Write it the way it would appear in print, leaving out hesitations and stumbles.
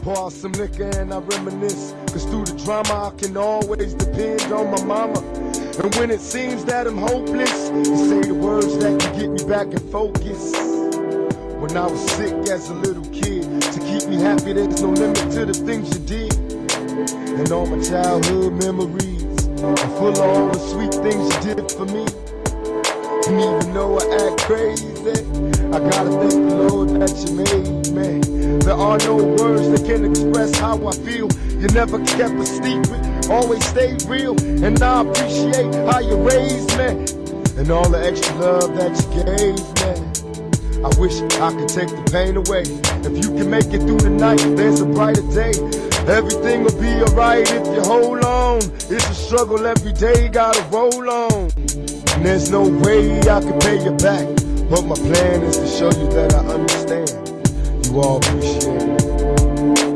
Pour out some liquor and I reminisce, cause through the drama I can always depend on my mama. And when it seems that I'm hopeless, you say the words that can get me back in focus. When I was sick as a little kid, to keep me happy there's no limit to the things you did. And all my childhood memories are full of all the sweet things you did for me. And even though I act crazy, I gotta thank the Lord that you made me. There are no words that can express how I feel. You never kept a secret, always stayed real. And I appreciate how you raised me, and all the extra love that you gave me. I wish I could take the pain away. If you can make it through the night, there's a brighter day. Everything will be alright if you hold on. It's a struggle every day, gotta roll on. And there's no way I can pay you back, but my plan is to show you that I understand. You all appreciate it.